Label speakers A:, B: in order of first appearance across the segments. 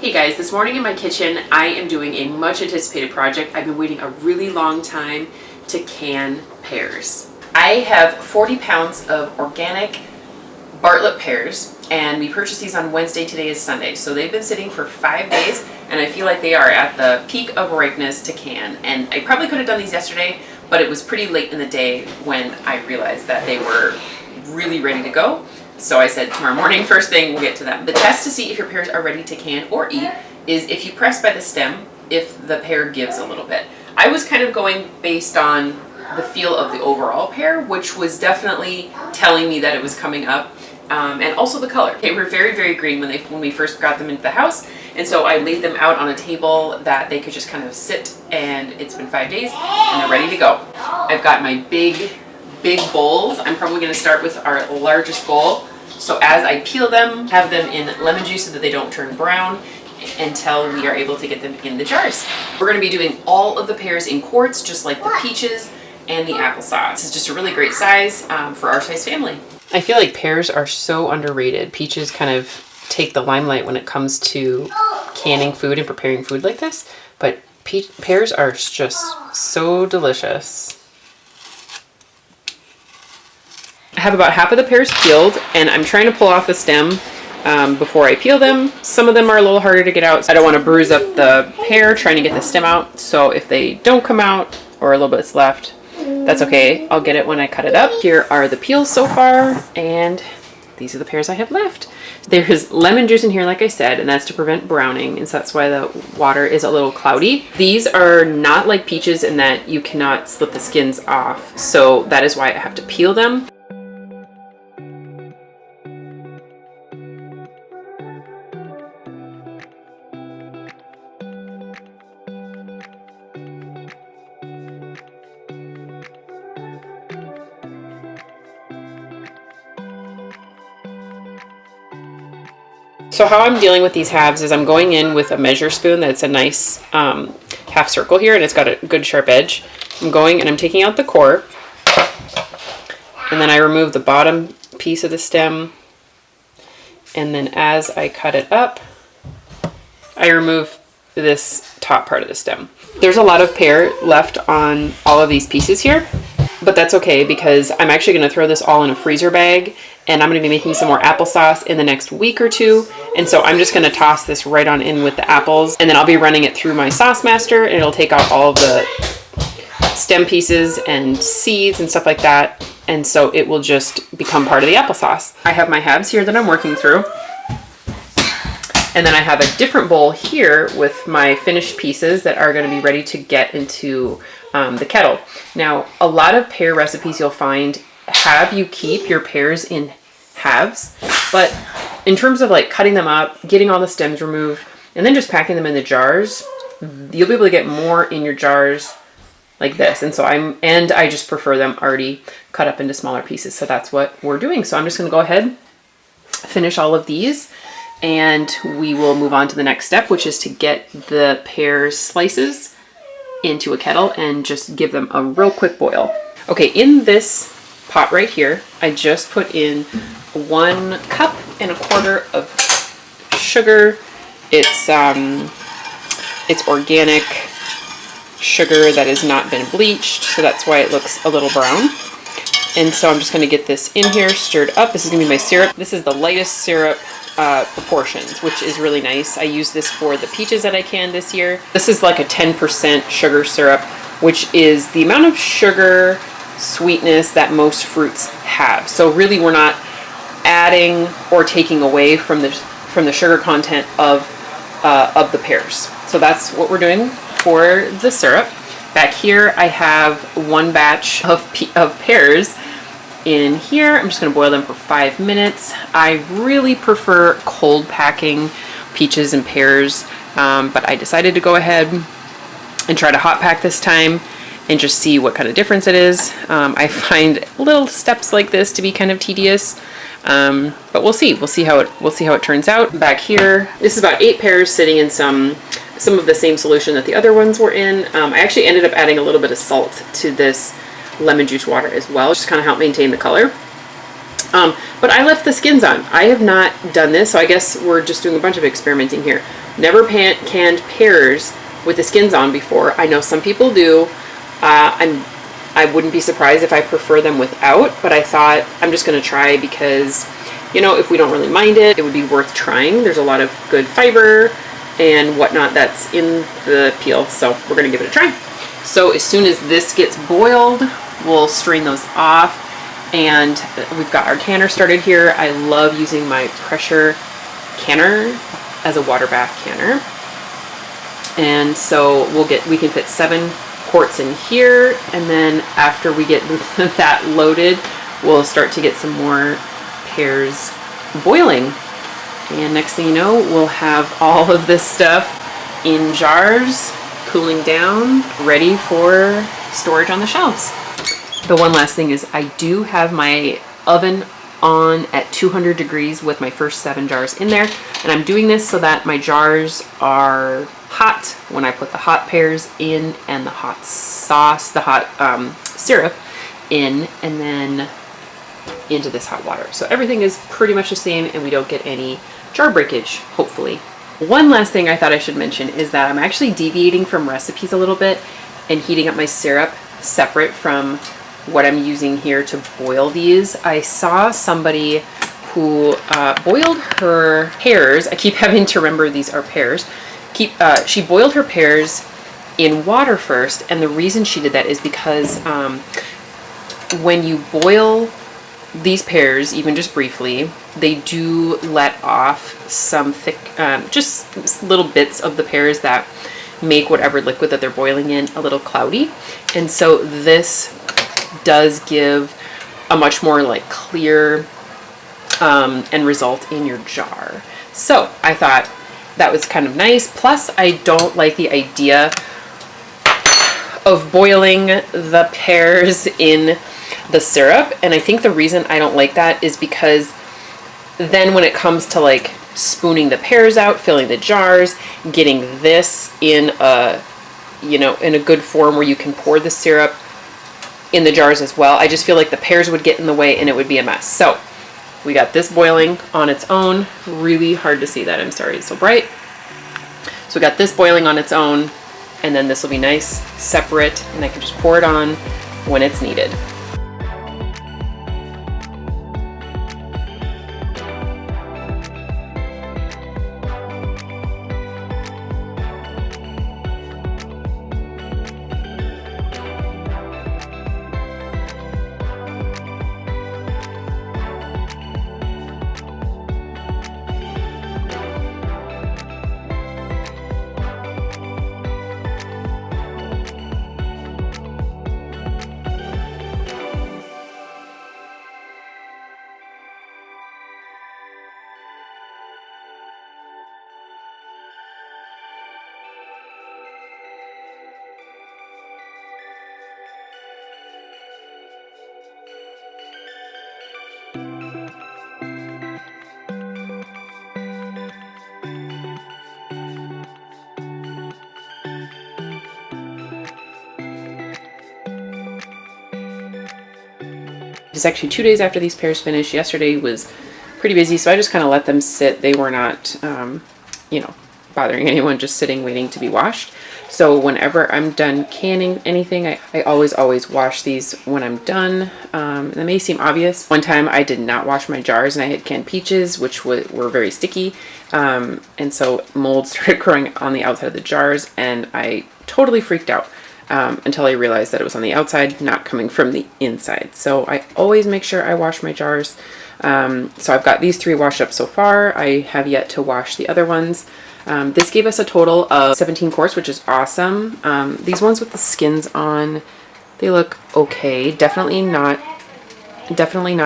A: Hey guys, this morning in my kitchen I am doing a much anticipated project. I've been waiting a really long time to can pears. I have 40 pounds of organic Bartlett pears and we purchased these on Wednesday. Today is Sunday. So they've been sitting for 5 days and I feel like they are at the peak of ripeness to can. And I probably could have done these yesterday, but it was pretty late in the day when I realized that they were really ready to go. So I said tomorrow morning, first thing, we'll get to them. The test to see if your pears are ready to can or eat is if you press by the stem, if the pear gives a little bit. I was kind of going based on the feel of the overall pear, which was definitely telling me that it was coming up, and also the color. They were very, very green when we first got them into the house, and so I laid them out on a table that they could just kind of sit, and it's been 5 days, and they're ready to go. I've got my big bowls. I'm probably going to start with our largest bowl. So as I peel them, have them in lemon juice so that they don't turn brown until we are able to get them in the jars. We're going to be doing all of the pears in quarts, just like the peaches and the applesauce. This is just a really great size for our size family. I feel like pears are so underrated. Peaches kind of take the limelight when it comes to canning food and preparing food like this, but pears are just so delicious. I have about half of the pears peeled and I'm trying to pull off the stem before I peel them. Some of them are a little harder to get out, so I don't want to bruise up the pear trying to get the stem out. So if they don't come out or a little bit's left, that's okay. I'll get it when I cut it up. Here are the peels so far, and these are the pears I have left. There's lemon juice in here, like I said, and that's to prevent browning, and so that's why the water is a little cloudy. These are not like peaches in that you cannot slip the skins off, so that is why I have to peel them. So how I'm dealing with these halves is I'm going in with a measure spoon that's a nice half circle here, and it's got a good sharp edge. I'm going and I'm taking out the core, and then I remove the bottom piece of the stem, and then as I cut it up, I remove this top part of the stem. There's a lot of pear left on all of these pieces here, but that's okay because I'm actually going to throw this all in a freezer bag, and I'm going to be making some more applesauce in the next week or two. And so I'm just going to toss this right on in with the apples, and then I'll be running it through my sauce master, and it'll take out all of the stem pieces and seeds and stuff like that. And so it will just become part of the applesauce. I have my halves here that I'm working through. And then I have a different bowl here with my finished pieces that are going to be ready to get into the kettle. Now, a lot of pear recipes you'll find have you keep your pears in halves, but in terms of like cutting them up, getting all the stems removed, and then just packing them in the jars, you'll be able to get more in your jars like this. And so I just prefer them already cut up into smaller pieces. So that's what we're doing. So I'm just going to go ahead, finish all of these, and we will move on to the next step, which is to get the pear slices into a kettle and just give them a real quick boil. Okay, in this pot right here, I just put in 1 cup and a quarter of sugar. It's organic sugar that has not been bleached, so that's why it looks a little brown. And so I'm just going to get this in here, stirred up. This is going to be my syrup. This is the lightest syrup proportions, which is really nice. I use this for the peaches that I canned this year. This is like a 10% sugar syrup, which is the amount of sugar sweetness that most fruits have. So really we're not adding or taking away from the sugar content of the pears. So that's what we're doing for the syrup. Back here I have 1 batch of pears in here. I'm just going to boil them for 5 minutes. I really prefer cold packing peaches and pears, but I decided to go ahead and try to hot pack this time and just see what kind of difference it is. I find little steps like this to be kind of tedious, but we'll see. We'll see how it turns out. Back here, this is about 8 pears sitting in some of the same solution that the other ones were in. I actually ended up adding a little bit of salt to this lemon juice water as well, just kind of help maintain the color. But I left the skins on. I have not done this, so I guess we're just doing a bunch of experimenting here. Never canned pears with the skins on before. I know some people do. I wouldn't be surprised if I prefer them without, but I thought I'm just going to try because, you know, if we don't really mind it, it would be worth trying. There's a lot of good fiber and whatnot that's in the peel, so we're going to give it a try. So as soon as this gets boiled, we'll strain those off. And we've got our canner started here. I love using my pressure canner as a water bath canner. And so we can fit 7 quarts in here, and then after we get that loaded, we'll start to get some more pears boiling. And next thing you know, we'll have all of this stuff in jars, cooling down, ready for storage on the shelves. The one last thing is I do have my oven on at 200 degrees with my first 7 jars in there, and I'm doing this so that my jars are hot when I put the hot pears in and the hot sauce, the hot syrup in, and then into this hot water. So everything is pretty much the same and we don't get any jar breakage, hopefully. One last thing I thought I should mention is that I'm actually deviating from recipes a little bit and heating up my syrup separate from what I'm using here to boil these. I saw somebody who boiled her pears. I keep having to remember these are pears. She boiled her pears in water first, and the reason she did that is because when you boil these pears, even just briefly, they do let off some thick, just little bits of the pears that make whatever liquid that they're boiling in a little cloudy. And so this does give a much more like clear end result in your jar. So I thought that was kind of nice. Plus, I don't like the idea of boiling the pears in the syrup. And I think the reason I don't like that is because then when it comes to like spooning the pears out, filling the jars, getting this in a, you know, in a good form where you can pour the syrup in the jars as well, I just feel like the pears would get in the way and it would be a mess. So we got this boiling on its own. Really hard to see that. I'm sorry, it's so bright. So we got this boiling on its own, and then this will be nice, separate, and I can just pour it on when it's needed. It's actually 2 days after these pears finished. Yesterday was pretty busy, so I just kind of let them sit. They were not, you know, bothering anyone, just sitting waiting to be washed. So whenever I'm done canning anything, I always wash these when I'm done. That may seem obvious. One time I did not wash my jars and I had canned peaches, which were very sticky. And so mold started growing on the outside of the jars and I totally freaked out. Until I realized that it was on the outside, not coming from the inside. So I always make sure I wash my jars. So I've got these 3 washed up so far. I have yet to wash the other ones. This gave us a total of 17 quarts, which is awesome. These ones with the skins on, they look okay. Definitely not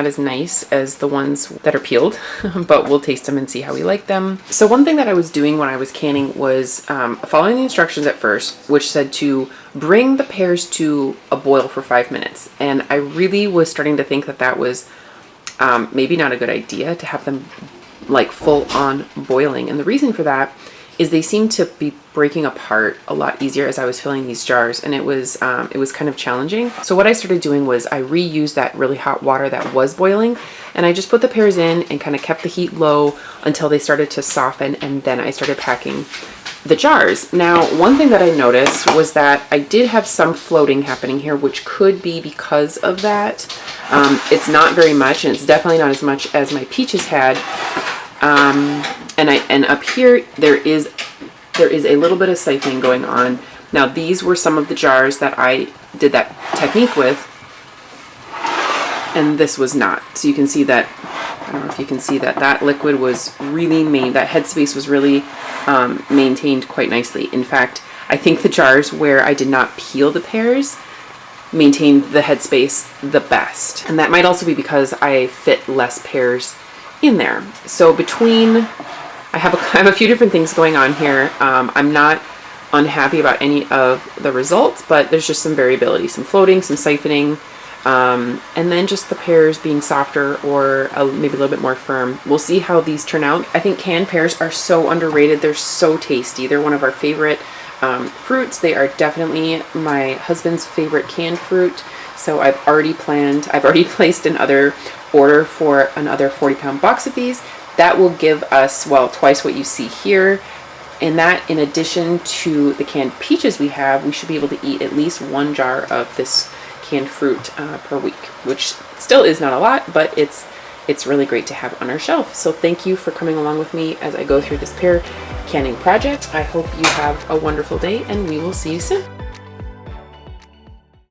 A: as nice as the ones that are peeled, but we'll taste them and see how we like them. So one thing that I was doing when I was canning was following the instructions at first, which said to bring the pears to a boil for 5 minutes. And I really was starting to think that that was maybe not a good idea to have them like full on boiling. And the reason for that is they seem to be breaking apart a lot easier as I was filling these jars, and it was kind of challenging. So what I started doing was I reused that really hot water that was boiling, and I just put the pears in and kind of kept the heat low until they started to soften, and then I started packing the jars. Now, one thing that I noticed was that I did have some floating happening here, which could be because of that. It's not very much, and it's definitely not as much as my peaches had. And up here there is a little bit of siphoning going on. Now, these were some of the jars that I did that technique with, and this was not. So you can see that, I don't know if you can see that, that liquid was really that headspace was really maintained quite nicely. In fact, I think the jars where I did not peel the pears maintained the headspace the best. And that might also be because I fit less pears in there. So I have a few different things going on here. I'm not unhappy about any of the results, but there's just some variability, some floating, some siphoning, and then just the pears being softer or maybe a little bit more firm. We'll see how these turn out. I think canned pears are so underrated. They're so tasty. They're one of our favorite fruits. They are definitely my husband's favorite canned fruit. So I've already placed another order for another 40-pound box of these. That will give us, well, twice what you see here. And that, in addition to the canned peaches we have, we should be able to eat at least one jar of this canned fruit per week, which still is not a lot, but it's really great to have on our shelf. So thank you for coming along with me as I go through this pear canning project. I hope you have a wonderful day, and we will see you soon.